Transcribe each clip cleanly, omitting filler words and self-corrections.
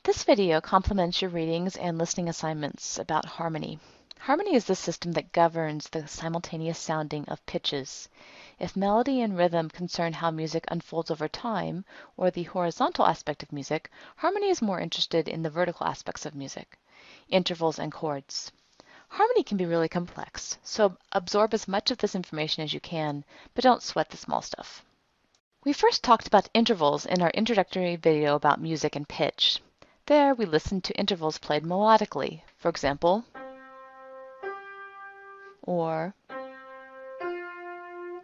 This video complements your readings and listening assignments about harmony. Harmony is the system that governs the simultaneous sounding of pitches. If melody and rhythm concern how music unfolds over time, or the horizontal aspect of music, harmony is more interested in the vertical aspects of music, intervals and chords. Harmony can be really complex, so absorb as much of this information as you can, but don't sweat the small stuff. We first talked about intervals in our introductory video about music and pitch. There, we listened to intervals played melodically, for example, or,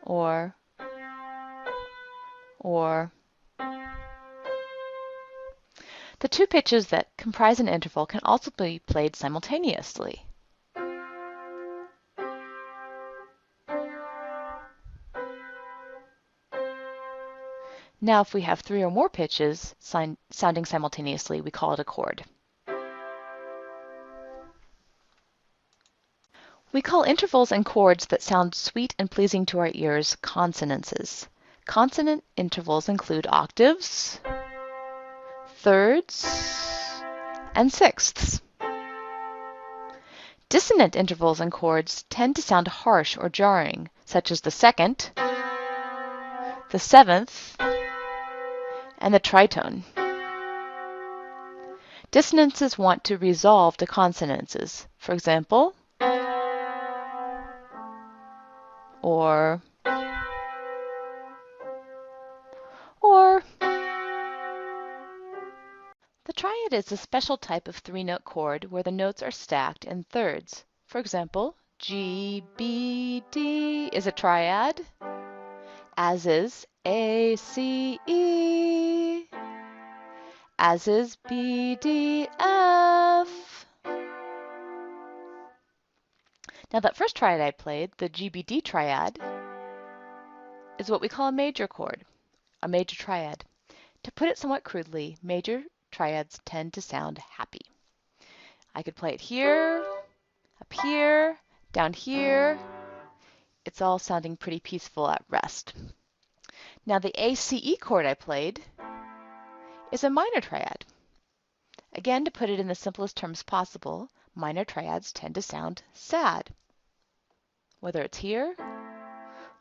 or, or. The two pitches that comprise an interval can also be played simultaneously. Now, if we have three or more pitches sounding simultaneously, we call it a chord. We call intervals and chords that sound sweet and pleasing to our ears consonances. Consonant intervals include octaves, thirds, and sixths. Dissonant intervals and chords tend to sound harsh or jarring, such as the second, the seventh, and the tritone. Dissonances want to resolve the consonances. For example, or. The triad is a special type of three-note chord where the notes are stacked in thirds. For example, G, B, D is a triad, as is A, C, E, as is B, D, F. Now that first triad I played, the GBD triad, is what we call a major chord, a major triad. To put it somewhat crudely, major triads tend to sound happy. I could play it here, up here, down here. It's all sounding pretty peaceful at rest. Now the ACE chord I played is a minor triad. Again, to put it in the simplest terms possible, minor triads tend to sound sad, whether it's here,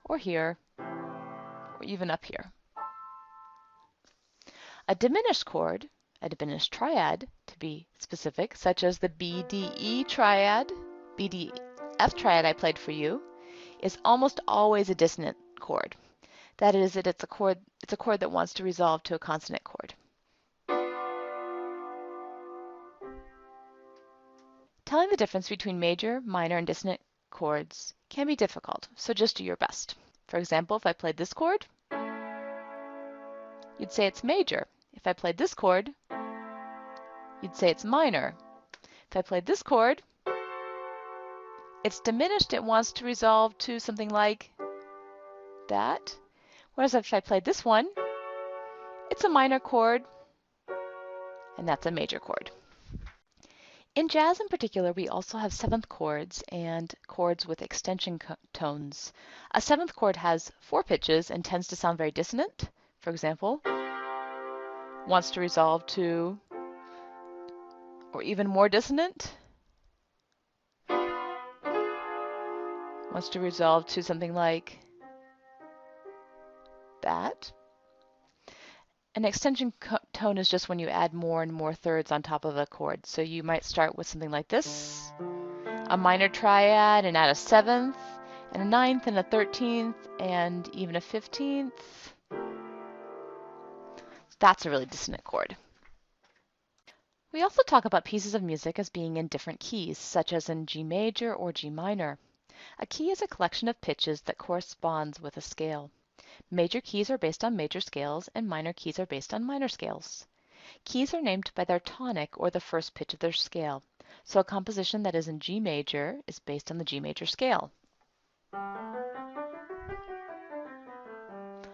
or even up here. A diminished chord, a diminished triad to be specific, such as the BDE triad, BDF triad I played for you, is almost always a dissonant chord. That is, it's a chord that wants to resolve to a consonant chord. Telling the difference between major, minor, and dissonant chords can be difficult, so just do your best. For example, if I played this chord, you'd say it's major. If I played this chord, you'd say it's minor. If I played this chord, it's diminished. It wants to resolve to something like that. Whereas if I played this one, it's a minor chord, and that's a major chord. In jazz in particular, we also have seventh chords and chords with extension tones. A seventh chord has 4 pitches and tends to sound very dissonant. For example, wants to resolve to, or even more dissonant, wants to resolve to something like that. An extension tone is just when you add more and more thirds on top of a chord. So you might start with something like this, a minor triad, and add a 7th, and a 9th, and a 13th, and even a 15th. That's a really dissonant chord. We also talk about pieces of music as being in different keys, such as in G major or G minor. A key is a collection of pitches that corresponds with a scale. Major keys are based on major scales, and minor keys are based on minor scales. Keys are named by their tonic, or the first pitch of their scale. So a composition that is in G major is based on the G major scale.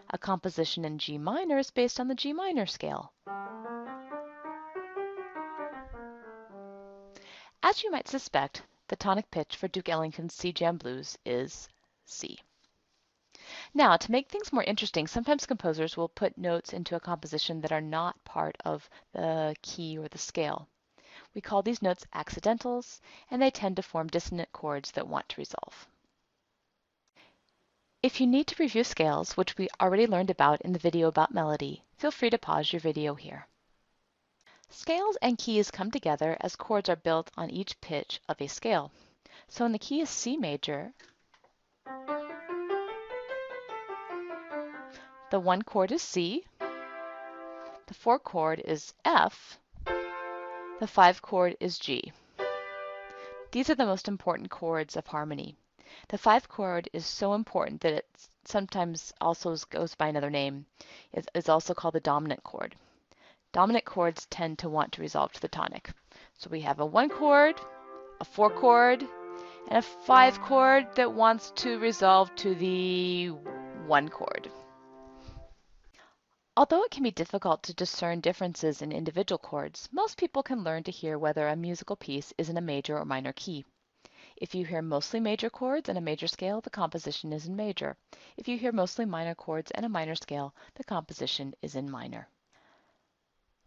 A composition in G minor is based on the G minor scale. As you might suspect, the tonic pitch for Duke Ellington's Sea Jam Blues is C. Now, to make things more interesting, sometimes composers will put notes into a composition that are not part of the key or the scale. We call these notes accidentals, and they tend to form dissonant chords that want to resolve. If you need to review scales, which we already learned about in the video about melody, feel free to pause your video here. Scales and keys come together as chords are built on each pitch of a scale. So when the key is C major, the 1 chord is C, the 4 chord is F, the 5 chord is G. These are the most important chords of harmony. The 5 chord is so important that it sometimes also goes by another name. It's also called the dominant chord. Dominant chords tend to want to resolve to the tonic. So we have a 1 chord, a 4 chord, and a 5 chord that wants to resolve to the 1 chord. Although it can be difficult to discern differences in individual chords, most people can learn to hear whether a musical piece is in a major or minor key. If you hear mostly major chords and a major scale, the composition is in major. If you hear mostly minor chords and a minor scale, the composition is in minor.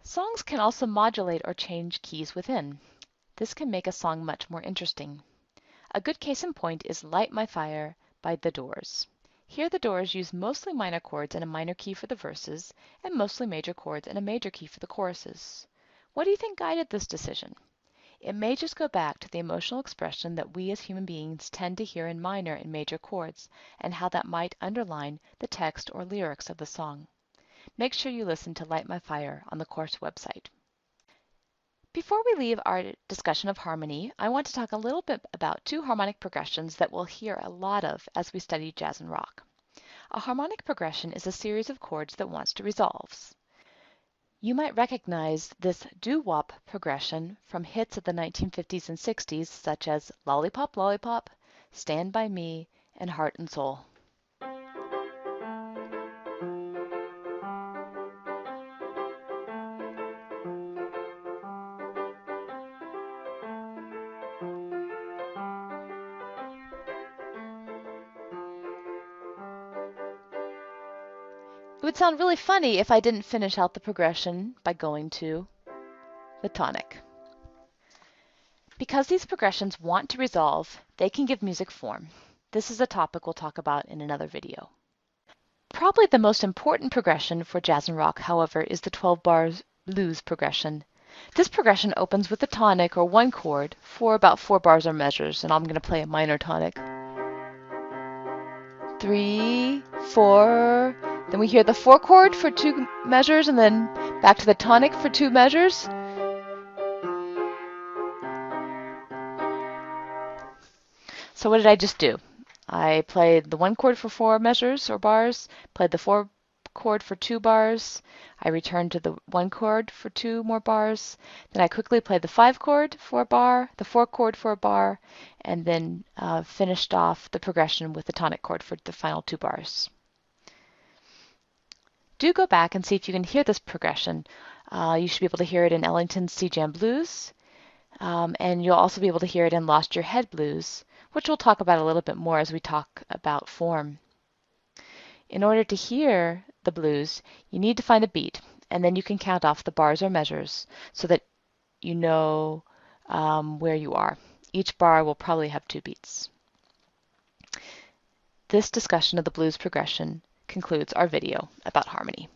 Songs can also modulate or change keys within. This can make a song much more interesting. A good case in point is Light My Fire by The Doors. Here the Doors use mostly minor chords and a minor key for the verses, and mostly major chords and a major key for the choruses. What do you think guided this decision? It may just go back to the emotional expression that we as human beings tend to hear in minor and major chords, and how that might underline the text or lyrics of the song. Make sure you listen to Light My Fire on the course website. Before we leave our discussion of harmony, I want to talk a little bit about 2 harmonic progressions that we'll hear a lot of as we study jazz and rock. A harmonic progression is a series of chords that wants to resolve. You might recognize this doo-wop progression from hits of the 1950s and 60s such as Lollipop Lollipop, Stand By Me, and Heart and Soul. It would sound really funny if I didn't finish out the progression by going to the tonic. Because these progressions want to resolve, they can give music form. This is a topic we'll talk about in another video. Probably the most important progression for jazz and rock, however, is the 12-bar blues progression. This progression opens with a tonic or 1 chord for about 4 bars or measures, and I'm going to play a minor tonic. 3, 4, then we hear the 4 chord for 2 measures, and then back to the tonic for 2 measures. So what did I just do? I played the 1 chord for 4 measures or bars, played the 4 chord for 2 bars, I returned to the 1 chord for 2 more bars, then I quickly played the 5 chord for a bar, the 4 chord for a bar, and then finished off the progression with the tonic chord for the final 2 bars. Do go back and see if you can hear this progression. You should be able to hear it in Ellington's C-Jam Blues, and you'll also be able to hear it in Lost Your Head Blues, which we'll talk about a little bit more as we talk about form. In order to hear the blues, you need to find a beat, and then you can count off the bars or measures so that you know where you are. Each bar will probably have 2 beats. This discussion of the blues progression concludes our video about harmony.